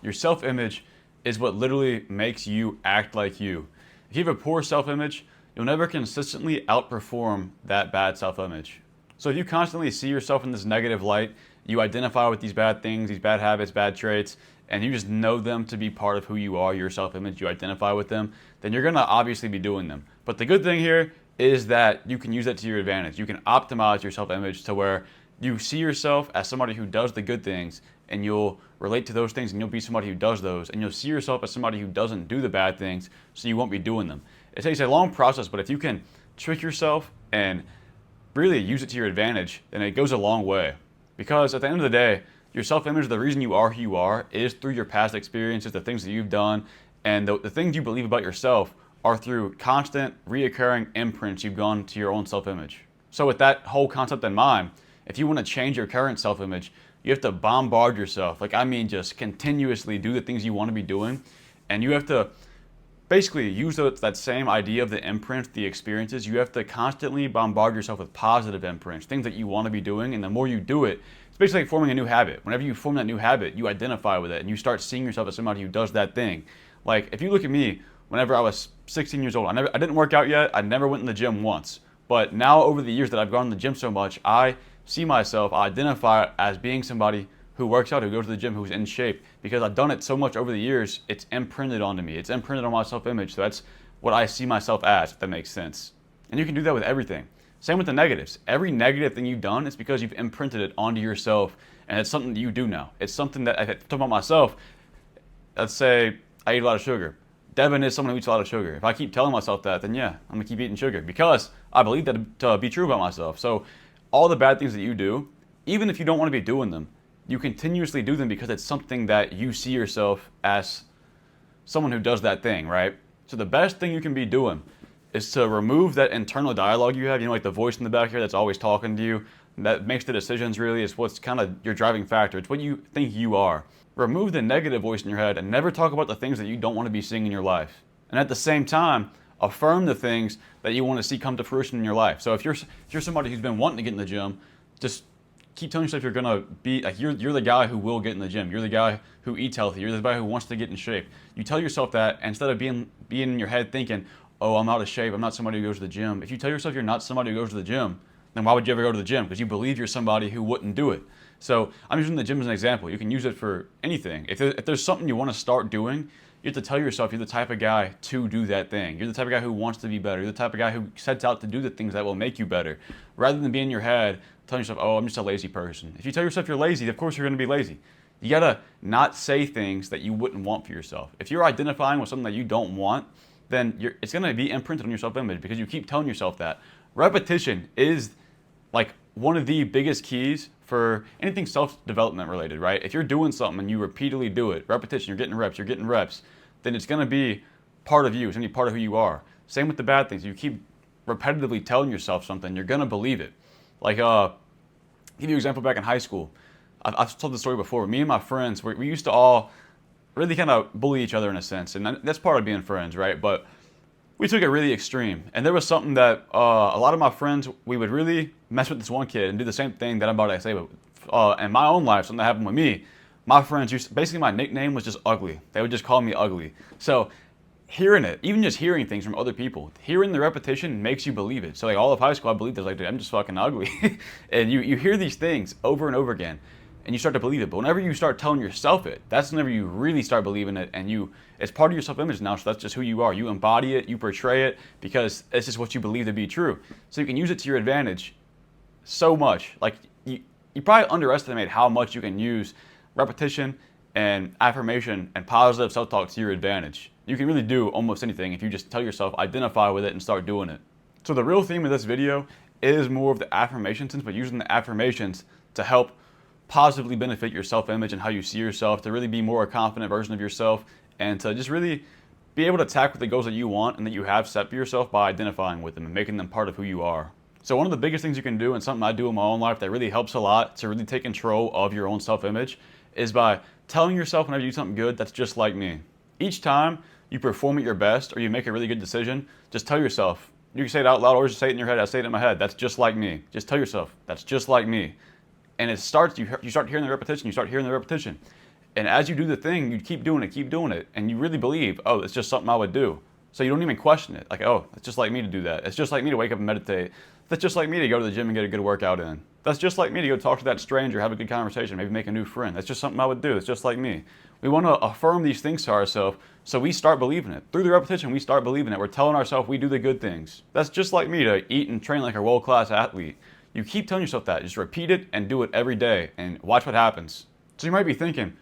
Your self-image is what literally makes you act like you. If you have a poor self-image, you'll never consistently outperform that bad self-image. So if you constantly see yourself in this negative light, you identify with these bad things, these bad habits, bad traits, and you just know them to be part of who you are, your self-image, you identify with them, then you're gonna obviously be doing them. But the good thing here is that you can use that to your advantage. You can optimize your self-image to where you see yourself as somebody who does the good things, and you'll relate to those things, and you'll be somebody who does those, and you'll see yourself as somebody who doesn't do the bad things, so you won't be doing them. It takes a long process, but if you can trick yourself and really use it to your advantage, then it goes a long way. Because at the end of the day, your self-image, the reason you are who you are, is through your past experiences, the things that you've done, and the things you believe about yourself are through constant, reoccurring imprints you've gone to your own self-image. So with that whole concept in mind, if you want to change your current self-image, you have to bombard yourself. Just continuously do the things you want to be doing, and you have to basically use that same idea of the imprints, the experiences. You have to constantly bombard yourself with positive imprints, things that you want to be doing, and the more you do it, it's basically like forming a new habit. Whenever you form that new habit, you identify with it, and you start seeing yourself as somebody who does that thing. Like, if you look at me, whenever I was 16 years old, I didn't work out yet, I never went in the gym once. But now, over the years that I've gone to the gym so much, I see myself, I identify as being somebody who works out, who goes to the gym, who's in shape. Because I've done it so much over the years, it's imprinted onto me. It's imprinted on my self-image. So that's what I see myself as, if that makes sense. And you can do that with everything. Same with the negatives. Every negative thing you've done is because you've imprinted it onto yourself, and it's something that you do now. It's something that, if I'm talking about myself, let's say I eat a lot of sugar. Devin is someone who eats a lot of sugar. If I keep telling myself that, then yeah, I'm gonna keep eating sugar because I believe that to be true about myself. So all the bad things that you do, even if you don't want to be doing them, you continuously do them because it's something that you see yourself as someone who does that thing, right? So the best thing you can be doing is to remove that internal dialogue you have, like the voice in the back here that's always talking to you, that makes the decisions really. It's what's kind of your driving factor. It's what you think you are. Remove the negative voice in your head and never talk about the things that you don't want to be seeing in your life. And at the same time, affirm the things that you want to see come to fruition in your life. So if you're somebody who's been wanting to get in the gym, just keep telling yourself you're gonna be like you're the guy who will get in the gym. You're the guy who eats healthy. You're the guy who wants to get in shape. You tell yourself that instead of being in your head thinking, "Oh, I'm out of shape. I'm not somebody who goes to the gym." If you tell yourself you're not somebody who goes to the gym, then why would you ever go to the gym? Because you believe you're somebody who wouldn't do it. So I'm using the gym as an example. You can use it for anything. If there's something you want to start doing, you have to tell yourself you're the type of guy to do that thing. You're the type of guy who wants to be better. You're the type of guy who sets out to do the things that will make you better, rather than being in your head telling yourself, "Oh, I'm just a lazy person." If you tell yourself you're lazy, of course you're going to be lazy. You got to not say things that you wouldn't want for yourself. If you're identifying with something that you don't want, then it's going to be imprinted on your self-image because you keep telling yourself that. Repetition is like one of the biggest keys for anything self-development related, right? If you're doing something and you repeatedly do it, repetition, you're getting reps, then it's going to be part of you. It's going to be part of who you are. Same with the bad things. You keep repetitively telling yourself something, you're going to believe it. Like, give you an example back in high school. I've told the story before. Me and my friends, we used to all really kind of bully each other in a sense, and that's part of being friends, right? But we took it really extreme, and there was something that a lot of my friends, we would really mess with this one kid and do the same thing that I'm about to say. But in my own life, something that happened with me, my friends basically my nickname was just ugly. They would just call me ugly. So hearing it, even just hearing things from other people, hearing the repetition makes you believe it. So like all of high school, I believed this, like, dude, I'm just fucking ugly. And you hear these things over and over again, and you start to believe it. But whenever you start telling yourself it, that's whenever you really start believing it, and it's part of your self-image now, so that's just who you are. You embody it, you portray it, because it's just what you believe to be true. So you can use it to your advantage so much. Like, you probably underestimate how much you can use repetition and affirmation and positive self-talk to your advantage. You can really do almost anything if you just tell yourself, identify with it, and start doing it. So the real theme of this video is more of the affirmations, but using the affirmations to help positively benefit your self-image and how you see yourself, to really be more a confident version of yourself, and to just really be able to tackle the goals that you want and that you have set for yourself by identifying with them and making them part of who you are. So one of the biggest things you can do, and something I do in my own life that really helps a lot to really take control of your own self-image, is by telling yourself whenever you do something good, that's just like me. Each time you perform at your best or you make a really good decision, just tell yourself, you can say it out loud or just say it in your head, I say it in my head, that's just like me. Just tell yourself, that's just like me. And it starts, you start hearing the repetition, And as you do the thing, you keep doing it, and you really believe, oh, it's just something I would do. So you don't even question it. Like, oh, it's just like me to do that. It's just like me to wake up and meditate. That's just like me to go to the gym and get a good workout in. That's just like me to go talk to that stranger, have a good conversation, maybe make a new friend. That's just something I would do. It's just like me. We want to affirm these things to ourselves, so we start believing it. Through the repetition, we start believing it. We're telling ourselves we do the good things. That's just like me to eat and train like a world-class athlete. You keep telling yourself that. Just repeat it and do it every day and watch what happens. So you might be thinking,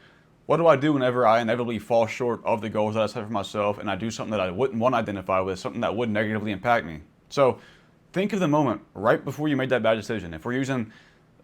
what do I do whenever I inevitably fall short of the goals that I set for myself and I do something that I wouldn't want to identify with, something that would negatively impact me? So think of the moment right before you made that bad decision. If we're using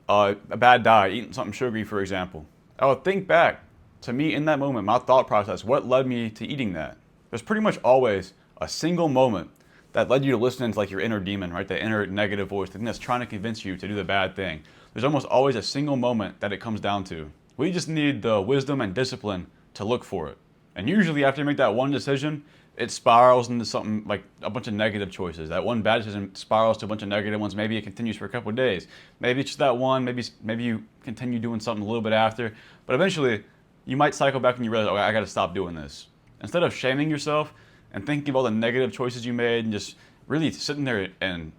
a bad diet, eating something sugary, for example, I would think back to me in that moment, my thought process, what led me to eating that? There's pretty much always a single moment that led you to listening to like your inner demon, right? The inner negative voice, the thing that's trying to convince you to do the bad thing. There's almost always a single moment that it comes down to. We just need the wisdom and discipline to look for it. And usually after you make that one decision, it spirals into something like a bunch of negative choices. That one bad decision spirals to a bunch of negative ones. Maybe it continues for a couple of days. Maybe it's just that one. Maybe you continue doing something a little bit after. But eventually, you might cycle back and you realize, okay, I got to stop doing this. Instead of shaming yourself and thinking of all the negative choices you made and just really sitting there and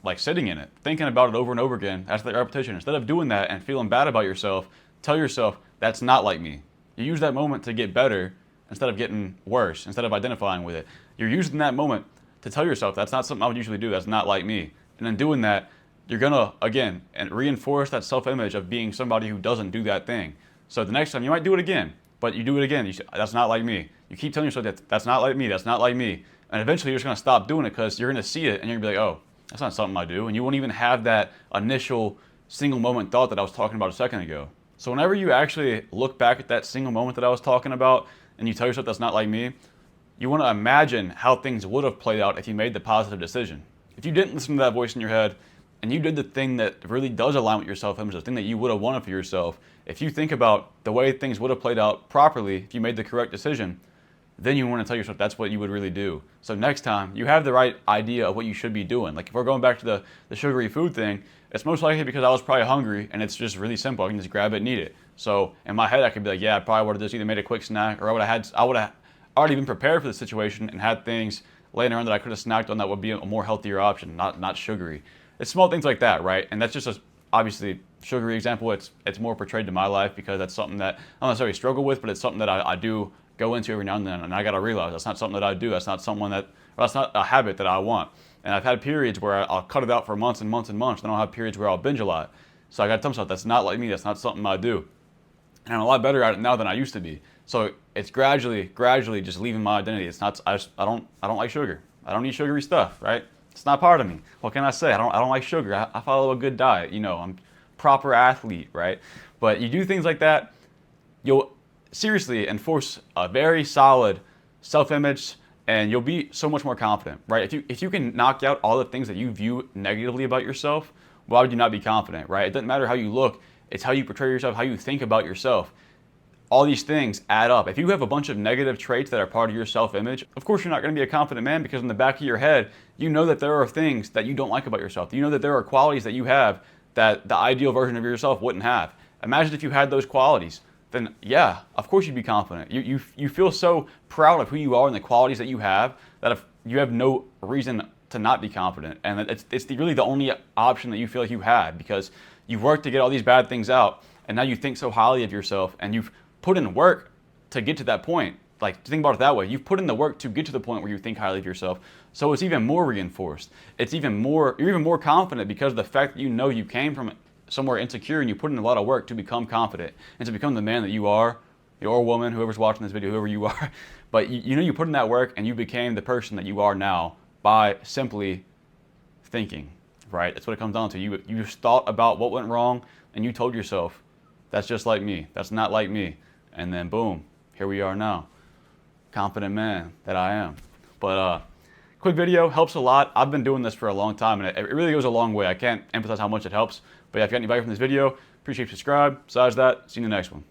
like sitting in it, thinking about it over and over again, that's the repetition. Instead of doing that and feeling bad about yourself, tell yourself, that's not like me. You use that moment to get better instead of getting worse, instead of identifying with it. You're using that moment to tell yourself, that's not something I would usually do, that's not like me. And then doing that, you're gonna, again, and reinforce that self-image of being somebody who doesn't do that thing. So the next time you might do it again, but you do it again, you say, that's not like me. You keep telling yourself that that's not like me, that's not like me. And eventually you're just gonna stop doing it because you're gonna see it and you're gonna be like, oh, that's not something I do. And you won't even have that initial single moment thought that I was talking about a second ago. So whenever you actually look back at that single moment that I was talking about and you tell yourself that's not like me, you want to imagine how things would have played out if you made the positive decision. If you didn't listen to that voice in your head and you did the thing that really does align with your self-image, the thing that you would have wanted for yourself, if you think about the way things would have played out properly if you made the correct decision, then you want to tell yourself that's what you would really do. So next time, you have the right idea of what you should be doing. Like if we're going back to the sugary food thing, it's most likely because I was probably hungry and it's just really simple. I can just grab it and eat it. So in my head, I could be like, yeah, I probably would have just either made a quick snack or I would have already been prepared for the situation and had things laying around that I could have snacked on that would be a more healthier option, not sugary. It's small things like that, right? And that's just a obviously sugary example. It's more portrayed to my life because that's something that I don't necessarily struggle with, but it's something that I do go into every now and then, and I gotta realize that's not something that I do. That's not that's not a habit that I want. And I've had periods where I'll cut it out for months and months and months. Then I'll have periods where I'll binge a lot. So I gotta tell myself that's not like me. That's not something I do. And I'm a lot better at it now than I used to be. So it's gradually just leaving my identity. It's not. I don't like sugar. I don't eat sugary stuff. Right? It's not part of me. What can I say? I don't like sugar. I follow a good diet. You know, I'm a proper athlete. Right? But you do things like that, you'll seriously enforce a very solid self-image, and you'll be so much more confident, right? If you can knock out all the things that you view negatively about yourself, why would you not be confident, right? It doesn't matter how you look, it's how you portray yourself, how you think about yourself. All these things add up. If you have a bunch of negative traits that are part of your self-image, of course you're not going to be a confident man because in the back of your head, you know that there are things that you don't like about yourself. You know that there are qualities that you have that the ideal version of yourself wouldn't have. Imagine if you had those qualities. Then yeah, of course you'd be confident. You feel so proud of who you are and the qualities that you have that if you have no reason to not be confident. And it's really the only option that you feel like you had because you've worked to get all these bad things out and now you think so highly of yourself and you've put in work to get to that point. Like think about it that way. You've put in the work to get to the point where you think highly of yourself. So it's even more reinforced. You're even more confident because of the fact that you know you came from somewhere insecure and you put in a lot of work to become confident and to become the man that you are, or woman, whoever's watching this video, whoever you are. But you know you put in that work and you became the person that you are now by simply thinking, right? That's what it comes down to. You just thought about what went wrong and you told yourself, that's just like me. That's not like me. And then boom, here we are now. Confident man that I am. But quick video, helps a lot. I've been doing this for a long time and it really goes a long way. I can't emphasize how much it helps. But yeah, if you got any value from this video, appreciate you subscribe. Besides that, see you in the next one.